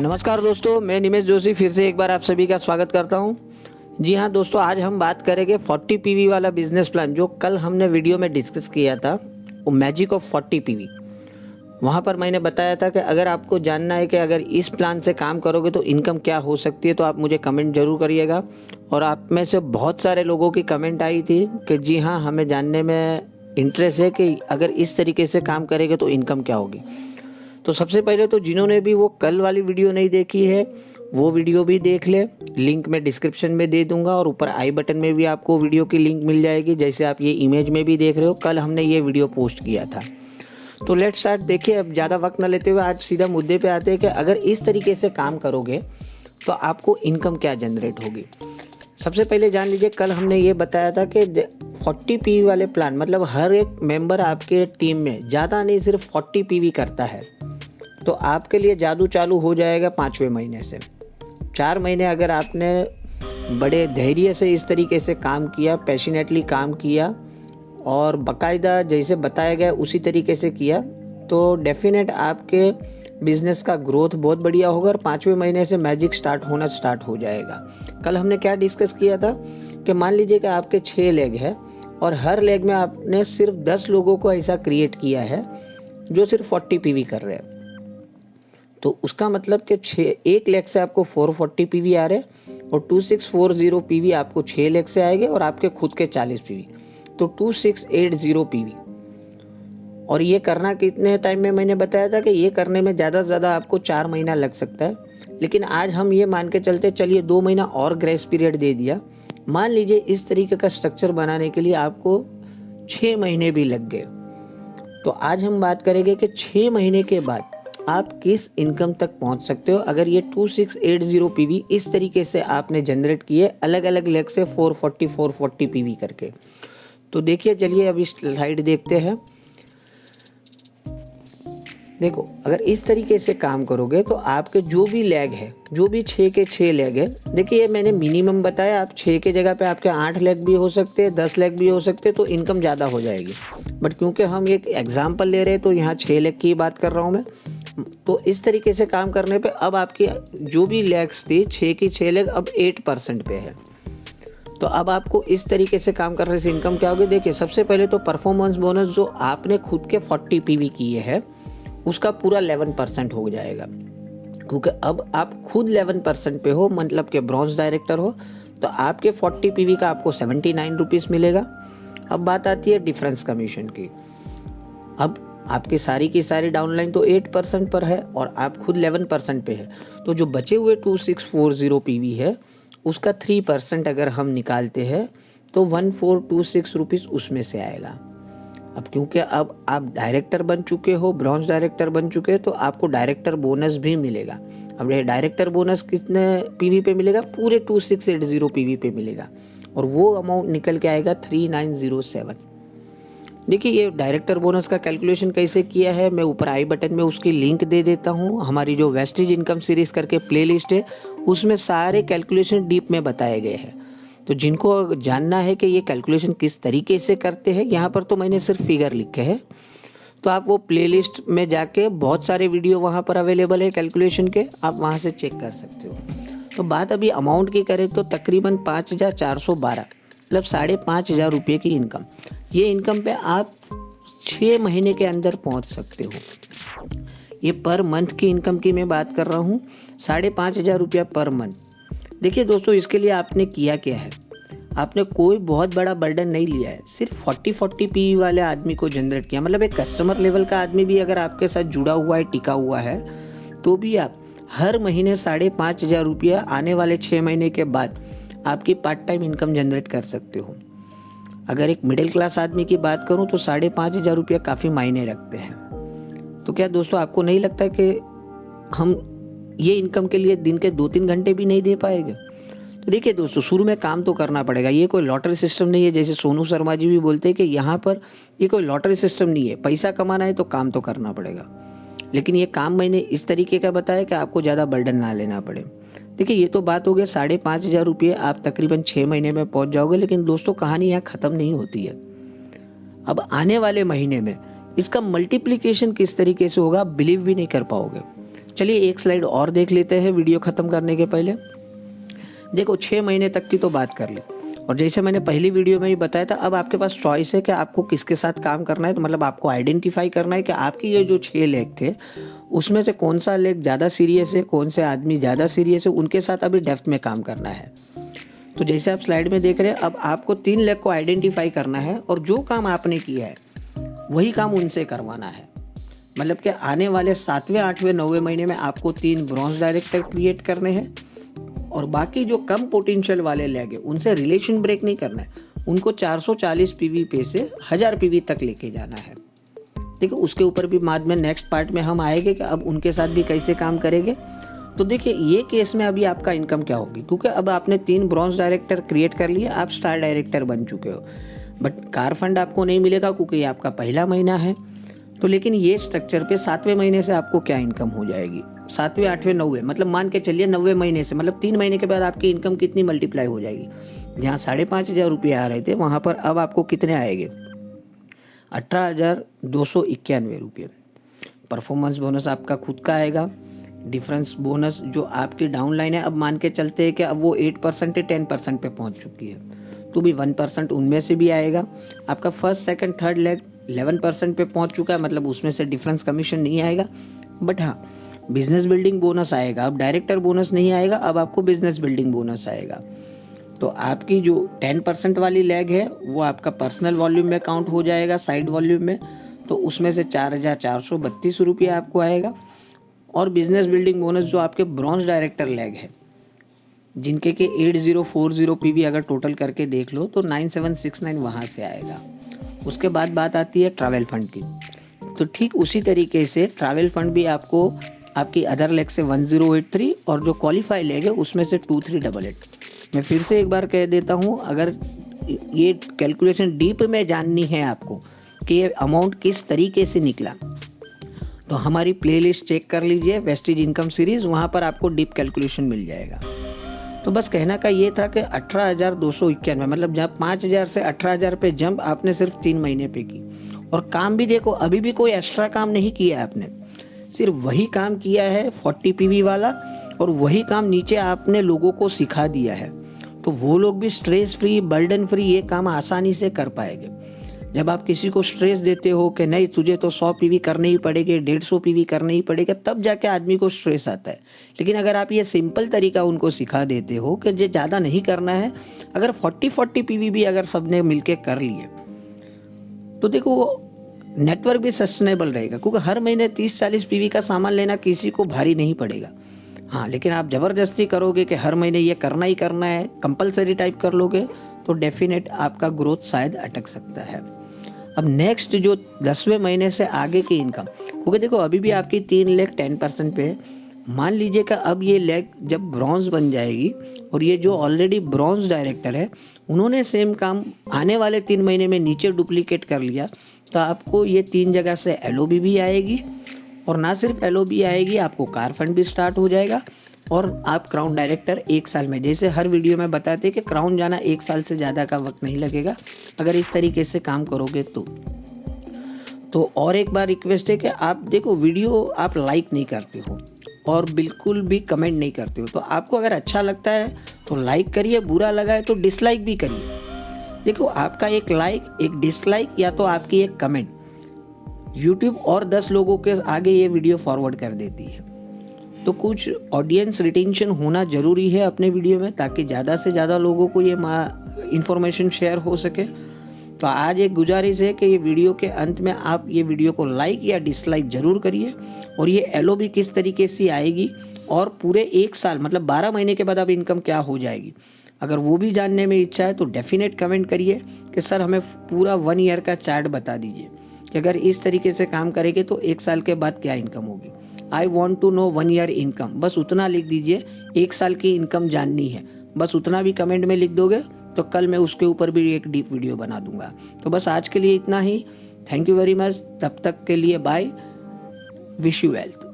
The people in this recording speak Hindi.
नमस्कार दोस्तों, मैं निमेश जोशी फिर से एक बार आप सभी का स्वागत करता हूं। जी हां दोस्तों, आज हम बात करेंगे 40 पीवी वाला बिजनेस प्लान जो कल हमने वीडियो में डिस्कस किया था, वो मैजिक ऑफ 40 पीवी। वहां पर मैंने बताया था कि अगर आपको जानना है कि अगर इस प्लान से काम करोगे तो इनकम क्या हो सकती है, तो आप मुझे कमेंट जरूर करिएगा। और आप में से बहुत सारे लोगों की कमेंट आई थी कि जी हाँ, हमें जानने में इंटरेस्ट है कि अगर इस तरीके से काम करेंगे तो इनकम क्या होगी। तो सबसे पहले तो जिन्होंने भी वो कल वाली वीडियो नहीं देखी है, वो वीडियो भी देख ले। लिंक मैं डिस्क्रिप्शन में दे दूंगा और ऊपर आई बटन में भी आपको वीडियो की लिंक मिल जाएगी। जैसे आप ये इमेज में भी देख रहे हो, कल हमने ये वीडियो पोस्ट किया था। तो लेट्स स्टार्ट। देखिए, अब ज़्यादा वक्त न लेते हुए आज सीधा मुद्दे पे आते हैं कि अगर इस तरीके से काम करोगे तो आपको इनकम क्या जनरेट होगी। सबसे पहले जान लीजिए, कल हमने ये बताया था कि 40 पीवी वाले प्लान मतलब हर एक मेंबर आपके टीम में ज़्यादा नहीं सिर्फ 40 पीवी करता है तो आपके लिए जादू चालू हो जाएगा 5वें महीने से। 4 महीने अगर आपने बड़े धैर्य से इस तरीके से काम किया, पैशनेटली काम किया और बाकायदा जैसे बताया गया उसी तरीके से किया, तो डेफिनेट आपके बिजनेस का ग्रोथ बहुत बढ़िया होगा और 5वें महीने से मैजिक स्टार्ट हो जाएगा। कल हमने क्या डिस्कस किया था कि मान लीजिए कि आपके 6 लेग है और हर लेग में आपने सिर्फ 10 लोगों को ऐसा क्रिएट किया है जो सिर्फ 40 पीवी कर रहे हैं। तो उसका मतलब कि एक लेग से आपको 440 पीवी आ रहे और 2640 पीवी आपको 6 लेग से आएंगे और आपके खुद के 40 पीवी, तो 2680 पीवी। और ये करना कितने टाइम में, मैंने बताया था कि ये करने में ज़्यादा से ज़्यादा आपको 4 महीना लग सकता है, लेकिन आज हम ये मान के चलते चलिए 2 महीना और ग्रेस पीरियड दे दिया। मान लीजिए इस तरीके का स्ट्रक्चर बनाने के लिए आपको 6 महीने भी लग गए। तो आज हम बात करेंगे कि 6 महीने के बाद आप किस इनकम तक पहुंच सकते हो अगर ये 2680 पीवी इस तरीके से आपने जनरेट किए अलग अलग लेग से 440 पीवी करके। तो देखिए, चलिए अब इस स्लाइड देखते हैं। देखो, अगर इस तरीके से काम करोगे तो आपके जो भी लेग है, जो भी 6 के 6 लेग है, देखिए ये मैंने मिनिमम बताया, आप 6 के जगह पे आपके 8 लेग भी हो सकते हैं, 10 लेग भी हो सकते हैं, तो इनकम ज़्यादा हो जाएगी। बट क्योंकि हम एक एग्जाम्पल ले रहे हैं तो यहाँ 6 लेग की बात कर रहा हूँ मैं। तो इस तरीके से काम करने पे अब आपकी जो भी लेग्स थी 6 की 6 लेग अब 8% पे है। तो अब आपको इस तरीके से काम करने से इनकम क्या होगी। देखिए, सबसे पहले तो परफॉर्मेंस बोनस जो आपने खुद के 40 पीवी किए हैं उसका पूरा 11% हो जाएगा, क्योंकि अब आप खुद 11% पे हो, मतलब के ब्रॉन्ज डायरेक्टर हो, तो आपके 40 पीवी का आपको 79 रुपीज मिलेगा। अब बात आती है डिफरेंस कमीशन की। अब आपकी सारी की सारी डाउनलाइन तो 8% पर है और आप खुद 11% पे है, तो जो बचे हुए 2640 पीवी है उसका 3% अगर हम निकालते हैं तो 1426 रुपीज उसमें से आएगा। अब क्योंकि अब आप डायरेक्टर बन चुके हो, ब्रॉन्ज डायरेक्टर बन चुके हैं, तो आपको डायरेक्टर बोनस भी मिलेगा। अब ये डायरेक्टर बोनस कितने पीवी पे मिलेगा, पूरे 2680 पीवी पे मिलेगा और वो अमाउंट निकल के आएगा 3907। देखिए, ये डायरेक्टर बोनस का कैलकुलेशन कैसे किया है, मैं ऊपर आई बटन में उसकी लिंक दे देता हूँ। हमारी जो वेस्टेज इनकम सीरीज करके प्लेलिस्ट है उसमें सारे कैलकुलेशन डीप में बताए गए हैं। तो जिनको जानना है कि ये कैलकुलेशन किस तरीके से करते हैं, यहाँ पर तो मैंने सिर्फ फिगर लिखे हैं, तो आप वो प्लेलिस्ट में जाके बहुत सारे वीडियो वहाँ पर अवेलेबल है कैलकुलेशन के, आप वहाँ से चेक कर सकते हो। तो बात अभी अमाउंट की करें तो तकरीबन 5412 मतलब 5500 रुपये की इनकम। ये इनकम पे आप 6 महीने के अंदर पहुँच सकते हो। ये पर मंथ की इनकम की मैं बात कर रहा हूँ, 5500 रुपया पर मंथ। देखिए दोस्तों, इसके लिए आपने किया क्या है, आपने कोई बहुत बड़ा बर्डन नहीं लिया है, सिर्फ 40 पीवी वाले आदमी को जनरेट किया। मतलब एक कस्टमर लेवल का आदमी भी अगर आपके साथ जुड़ा हुआ है, टिका हुआ है, तो भी आप हर महीने 5500 रुपया आने वाले 6 महीने के बाद आपकी पार्ट टाइम इनकम जनरेट कर सकते हो। अगर एक मिडिल क्लास आदमी की बात करूं तो 5500 रुपया काफ़ी मायने रखते हैं। तो क्या दोस्तों आपको नहीं लगता कि हम ये इनकम के लिए दिन के 2-3 घंटे भी नहीं दे पाएंगे? तो देखिए दोस्तों, शुरू में काम तो करना पड़ेगा। ये कोई लॉटरी सिस्टम नहीं है, जैसे सोनू शर्मा जी भी बोलते हैं कि यहाँ पर ये कोई लॉटरी सिस्टम नहीं है, पैसा कमाना है तो काम तो करना पड़ेगा। लेकिन ये काम मैंने इस तरीके का बताया कि आपको ज़्यादा बर्डन ना लेना पड़े। देखिए, ये तो बात हो गया 5500 रुपये आप तकरीबन 6 महीने में पहुंच जाओगे, लेकिन दोस्तों कहानी यहाँ ख़त्म नहीं होती है। अब आने वाले महीने में इसका मल्टीप्लिकेशन किस तरीके से होगा, बिलीव भी नहीं कर पाओगे। चलिए एक स्लाइड और देख लेते हैं वीडियो खत्म करने के पहले। देखो 6 महीने तक की तो बात कर ली, और जैसे मैंने पहली वीडियो में भी बताया था, अब आपके पास चॉइस है कि आपको किसके साथ काम करना है। तो मतलब आपको आइडेंटिफाई करना है कि आपकी ये जो 6 लेग थे उसमें से कौन सा लेग ज़्यादा सीरियस है, कौन से आदमी ज़्यादा सीरियस है, उनके साथ अभी डेप्थ में काम करना है। तो जैसे आप स्लाइड में देख रहे हैं, अब आपको 3 लेग को आइडेंटिफाई करना है और जो काम आपने किया है वही काम उनसे करवाना है। मतलब कि आने वाले 7वें, 8वें, 9वें महीने में आपको 3 ब्रॉन्ज डायरेक्टर क्रिएट करने हैं, और बाकी जो कम पोटेंशियल वाले लेग है उनसे रिलेशन ब्रेक नहीं करना है, उनको 440 पीवी पे से 1000 पीवी तक लेके जाना है। देखिए उसके ऊपर भी बाद में नेक्स्ट पार्ट में हम आएंगे कि अब उनके साथ भी कैसे काम करेंगे। तो देखिए ये केस में अभी आपका इनकम क्या होगी, क्योंकि अब आपने 3 ब्रॉन्ज डायरेक्टर क्रिएट कर लिए, आप स्टार डायरेक्टर बन चुके हो। बट कार फंड आपको नहीं मिलेगा क्योंकि ये आपका पहला महीना है। तो लेकिन ये स्ट्रक्चर पे 7वें महीने से आपको क्या इनकम हो जाएगी, 7वें, 8वें, 9वें, मतलब मान के चलिए 9वें महीने से, मतलब 3 महीने के बाद आपकी इनकम कितनी मल्टीप्लाई हो जाएगी। जहाँ 5,500 रुपये आ रहे थे वहां पर अब आपको कितने आएंगे, 18,291 रुपये। परफॉर्मेंस बोनस आपका खुद का आएगा। डिफरेंस बोनस जो आपकी डाउन लाइन है, अब मान के चलते हैं कि अब वो 8% से 10% पे पहुंच चुकी है, तो भी 1% उनमें से भी आएगा। आपका फर्स्ट, सेकंड, थर्ड लेग 11% पे पहुंच चुका है, मतलब उसमें से डिफरेंस कमीशन नहीं आएगा। बट हाँ, बिजनेस बिल्डिंग बोनस आएगा। अब डायरेक्टर बोनस नहीं आएगा, अब आपको बिजनेस बिल्डिंग बोनस आएगा। तो आपकी जो 10% वाली लेग है वो आपका पर्सनल वॉल्यूम में काउंट हो जाएगा, साइड वॉल्यूम में, तो उसमें से 4,432 रुपये आपको आएगा। और बिजनेस बिल्डिंग बोनस जो आपके ब्रॉन्ज डायरेक्टर लेग है, जिनके के 8040 पीवी अगर टोटल करके देख लो तो 9769 वहां से आएगा। उसके बाद बात आती है ट्रैवल फंड की। तो ठीक उसी तरीके से ट्रैवल फंड भी आपको आपकी अदर लेग से 1083 और जो क्वालिफाई लेग है उसमें से 2388। मैं फिर से एक बार कह देता हूँ, अगर ये कैलकुलेशन डीप में जाननी है आपको कि ये अमाउंट किस तरीके से निकला, तो हमारी प्लेलिस्ट चेक कर लीजिए, वेस्टेज इनकम सीरीज, वहां पर आपको डीप कैलकुलेशन मिल जाएगा। तो बस कहना का ये था कि 18,291, मतलब जब 5,000 से 18,000 पे जंप आपने सिर्फ 3 महीने पे की। और काम भी देखो, अभी भी कोई एक्स्ट्रा काम नहीं किया है आपने, सिर्फ वही काम किया है 40 पीवी वाला, और वही काम नीचे आपने लोगों को सिखा दिया है। तो वो लोग भी स्ट्रेस फ्री, बर्डन फ्री ये काम आसानी से कर पाएंगे। जब आप किसी को स्ट्रेस देते हो कि नहीं तुझे तो 100 पीवी करने ही पड़ेगे, 150 पीवी करने ही पड़ेगा, तब जाके आदमी को स्ट्रेस आता है। लेकिन अगर आप ये सिंपल तरीका उनको सिखा देते हो कि ये ज़्यादा नहीं करना है, अगर 40 पीवी भी अगर सबने मिलके कर लिए, तो देखो नेटवर्क भी सस्टेनेबल रहेगा, क्योंकि हर महीने 30-40 पीवी का सामान लेना किसी को भारी नहीं पड़ेगा। हाँ, लेकिन आप जबरदस्ती करोगे कि हर महीने ये करना ही करना है, कंपलसरी टाइप कर लोगे, तो डेफिनेट आपका ग्रोथ शायद अटक सकता है। अब नेक्स्ट जो 10वें महीने से आगे की इनकम, क्योंकि देखो अभी भी आपकी 3 लेग 10% पे, मान लीजिए कि अब ये लेग जब ब्रॉन्ज बन जाएगी और ये जो ऑलरेडी ब्रॉन्ज डायरेक्टर है उन्होंने सेम काम आने वाले 3 महीने में नीचे डुप्लीकेट कर लिया, तो आपको ये 3 जगह से एलओबी भी आएगी, और ना सिर्फ एलओबी आएगी, आपको कार फंड भी स्टार्ट हो जाएगा, और आप क्राउन डायरेक्टर 1 साल में, जैसे हर वीडियो में बताते हैं कि क्राउन जाना 1 साल से ज़्यादा का वक्त नहीं लगेगा अगर इस तरीके से काम करोगे तो और एक बार रिक्वेस्ट है कि आप देखो वीडियो आप लाइक नहीं करते हो और बिल्कुल भी कमेंट नहीं करते हो। तो आपको अगर अच्छा लगता है तो लाइक करिए, बुरा लगा है तो डिसलाइक भी करिए। देखो आपका एक लाइक, एक डिसलाइक या तो आपकी एक कमेंट यूट्यूब और 10 लोगों के आगे ये वीडियो फॉरवर्ड कर देती है। तो कुछ ऑडियंस रिटेंशन होना जरूरी है अपने वीडियो में, ताकि ज़्यादा से ज़्यादा लोगों को ये इंफॉर्मेशन शेयर हो सके। तो आज एक गुजारिश है कि ये वीडियो के अंत में आप ये वीडियो को लाइक या डिसलाइक जरूर करिए, और ये एलओबी किस तरीके से आएगी और पूरे 1 साल मतलब 12 महीने के बाद अब इनकम क्या हो जाएगी, अगर वो भी जानने में इच्छा है तो डेफिनेट कमेंट करिए कि सर हमें पूरा 1 ईयर का चार्ट बता दीजिए कि अगर इस तरीके से काम करेंगे तो 1 साल के बाद क्या इनकम होगी। I want to know 1 year income, बस उतना लिख दीजिए। 1 साल की इनकम जाननी है, बस उतना भी कमेंट में लिख दोगे तो कल मैं उसके ऊपर भी एक डीप वीडियो बना दूंगा। तो बस आज के लिए इतना ही। थैंक यू वेरी मच, तब तक के लिए बाय, विश यू वेल्थ।